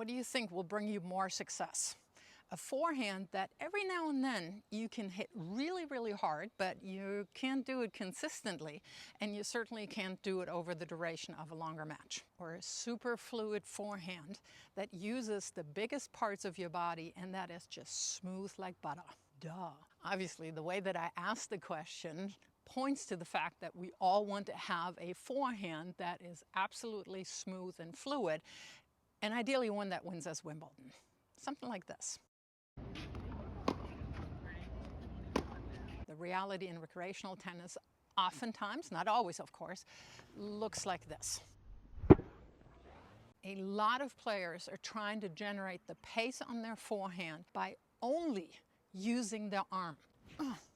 what do you think will bring you more success? A forehand that every now and then you can hit really, really hard, but you can't do it consistently, and you certainly can't do it over the duration of a longer match. Or a super fluid forehand that uses the biggest parts of your body and that is just smooth like butter. Duh. Obviously, the way that I asked the question points to the fact that we all want to have a forehand that is absolutely smooth and fluid, and ideally one that wins us Wimbledon. Something like this. The reality in recreational tennis, oftentimes, not always of course, looks like this. A lot of players are trying to generate the pace on their forehand by only using their arm,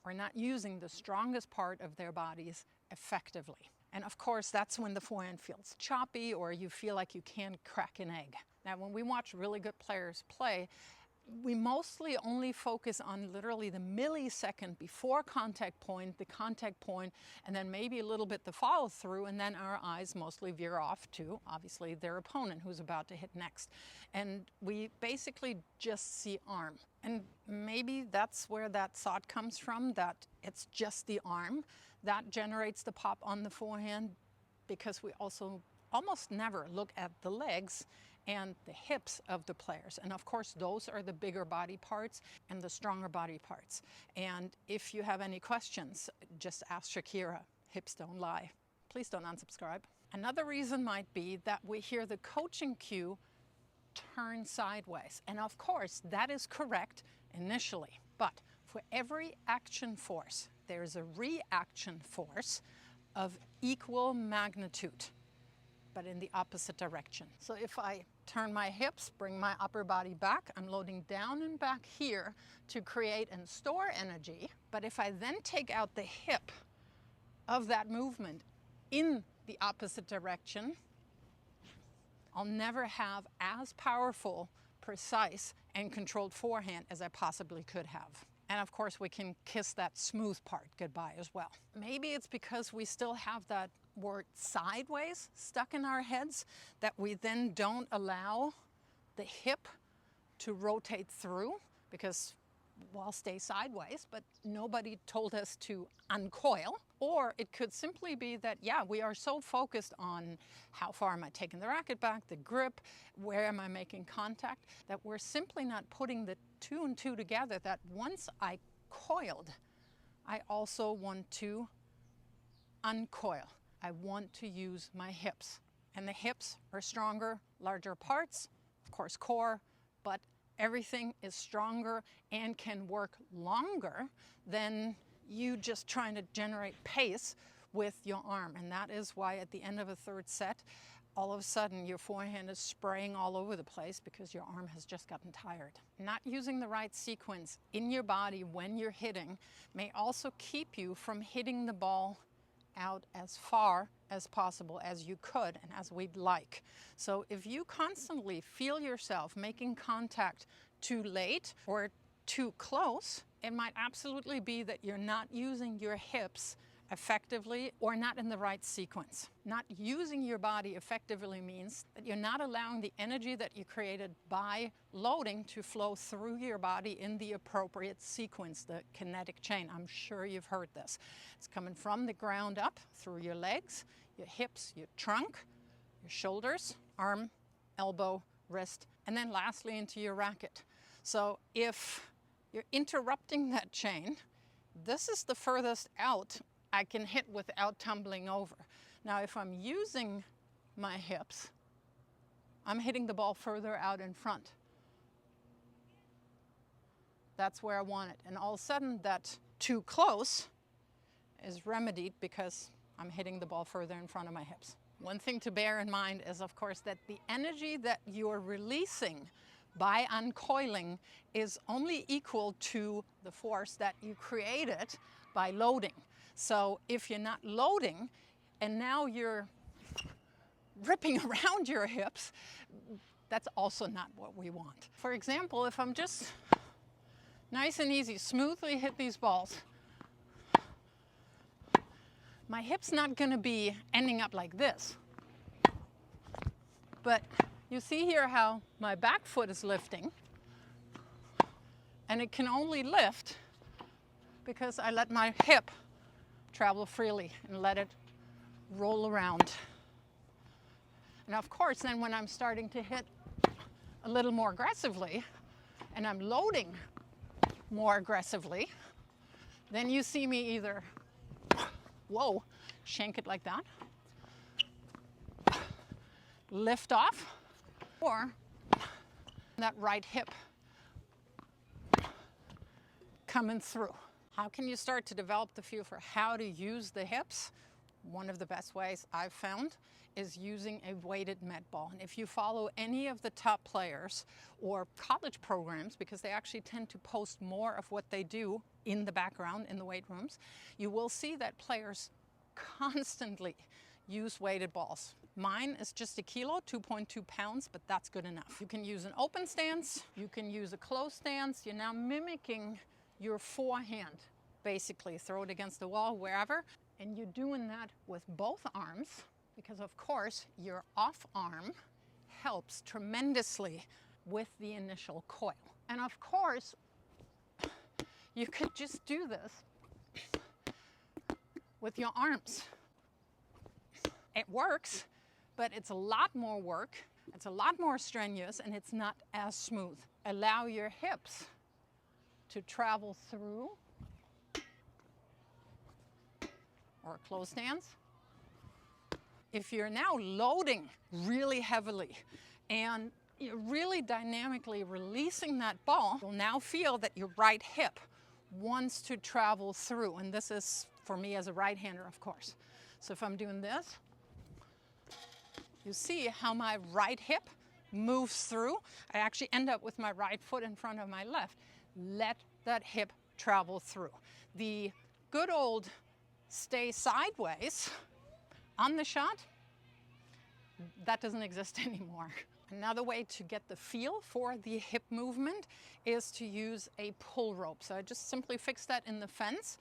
or not using the strongest part of their bodies effectively. And of course, that's when the forehand feels choppy or you feel like you can't crack an egg. Now, when we watch really good players play, we mostly only focus on literally the millisecond before contact point, the contact point, and then maybe a little bit the follow through, and then our eyes mostly veer off to, obviously, their opponent who's about to hit next. And we basically just see arm. And maybe that's where that thought comes from, that it's just the arm that generates the pop on the forehand, because we also almost never look at the legs and the hips of the players. And of course, those are the bigger body parts and the stronger body parts. And if you have any questions, just ask Shakira. Hips don't lie. Please don't unsubscribe. Another reason might be that we hear the coaching cue, turn sideways. And of course, that is correct initially. But for every action force, there's a reaction force of equal magnitude, but in the opposite direction. So if I turn my hips, bring my upper body back, I'm loading down and back here to create and store energy. But if I then take out the hip of that movement in the opposite direction, I'll never have as powerful, precise, and controlled forehand as I possibly could have. And of course, we can kiss that smooth part goodbye as well. Maybe it's because we still have that word sideways stuck in our heads that we then don't allow the hip to rotate through, because we'll stay sideways, but nobody told us to uncoil. Or it could simply be that, yeah, we are so focused on how far am I taking the racket back, the grip, where am I making contact, that we're simply not putting the two and two together, that once I coiled, I also want to uncoil. I want to use my hips. And the hips are stronger, larger parts, of course core, but everything is stronger and can work longer than you just trying to generate pace with your arm. And that is why at the end of a third set, all of a sudden your forehand is spraying all over the place because your arm has just gotten tired. Not using the right sequence in your body when you're hitting may also keep you from hitting the ball out as far as possible as you could and as we'd like. So if you constantly feel yourself making contact too late or too close, it might absolutely be that you're not using your hips effectively or not in the right sequence. Not using your body effectively means that you're not allowing the energy that you created by loading to flow through your body in the appropriate sequence, the kinetic chain. I'm sure you've heard this. It's coming from the ground up through your legs, your hips, your trunk, your shoulders, arm, elbow, wrist, and then lastly into your racket. So if you're interrupting that chain, this is the furthest out I can hit without tumbling over. Now, if I'm using my hips, I'm hitting the ball further out in front. That's where I want it. And all of a sudden, that too close is remedied because I'm hitting the ball further in front of my hips. One thing to bear in mind is, of course, that the energy that you're releasing by uncoiling is only equal to the force that you created by loading. So if you're not loading and now you're ripping around your hips, that's also not what we want. For example, if I'm just nice and easy, smoothly hit these balls, my hip's not going to be ending up like this. But You see here how my back foot is lifting, and it can only lift because I let my hip travel freely and let it roll around. And of course, then when I'm starting to hit a little more aggressively, and I'm loading more aggressively, then you see me either, whoa, shank it like that, lift off, or that right hip coming through. How can you start to develop the feel for how to use the hips? One of the best ways I've found is using a weighted med ball. And if you follow any of the top players or college programs, because they actually tend to post more of what they do in the background in the weight rooms, you will see that players constantly use weighted balls. Mine is just a kilo, 2.2 pounds, but that's good enough. You can use an open stance, you can use a closed stance. You're now mimicking your forehand. Basically, throw it against the wall, wherever, and you're doing that with both arms, because of course your off arm helps tremendously with the initial coil. And of course, you could just do this with your arms. It works, but it's a lot more work, it's a lot more strenuous, and it's not as smooth. Allow your hips to travel through, or a closed stance. If you're now loading really heavily and you're really dynamically releasing that ball, you'll now feel that your right hip wants to travel through. And this is for me as a right-hander, of course. So if I'm doing this, you see how my right hip moves through. I actually end up with my right foot in front of my left. Let that hip travel through. The good old stay sideways on the shot, that doesn't exist anymore. Another way to get the feel for the hip movement is to use a pull rope. So I just simply fix that in the fence,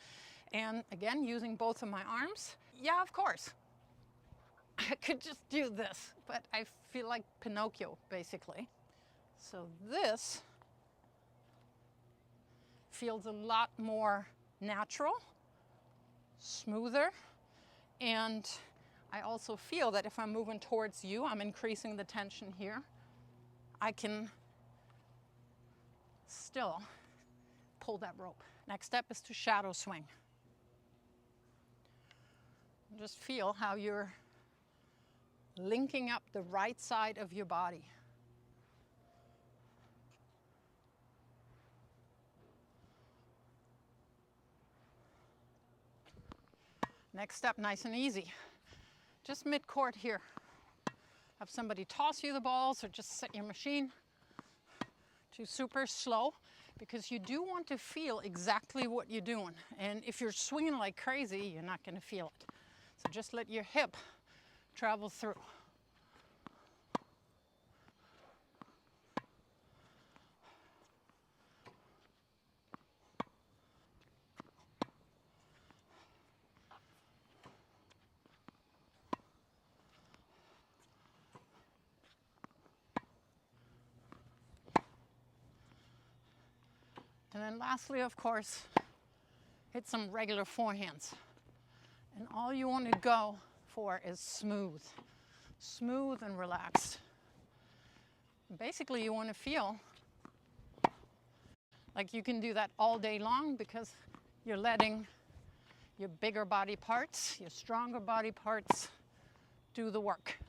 and again, using both of my arms. Yeah, of course, I could just do this, but I feel like Pinocchio, basically. So this feels a lot more natural, smoother, and I also feel that if I'm moving towards you, I'm increasing the tension here. I can still pull that rope. Next step is to shadow swing. Just feel how you're linking up the right side of your body. Next step, nice and easy. Just mid-court here. Have somebody toss you the balls or just set your machine to super slow, because you do want to feel exactly what you're doing. And if you're swinging like crazy, you're not going to feel it. So just let your hip travel through. And then lastly, of course, hit some regular forehands. And all you want to go for is smooth. Smooth and relaxed. Basically, you want to feel like you can do that all day long, because you're letting your bigger body parts, your stronger body parts, do the work.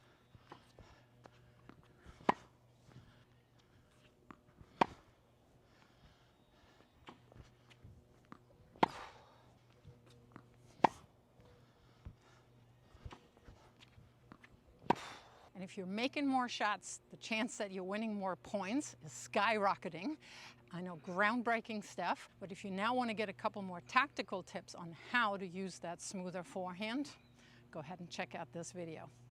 And if you're making more shots, the chance that you're winning more points is skyrocketing. I know, groundbreaking stuff, but if you now want to get a couple more tactical tips on how to use that smoother forehand, go ahead and check out this video.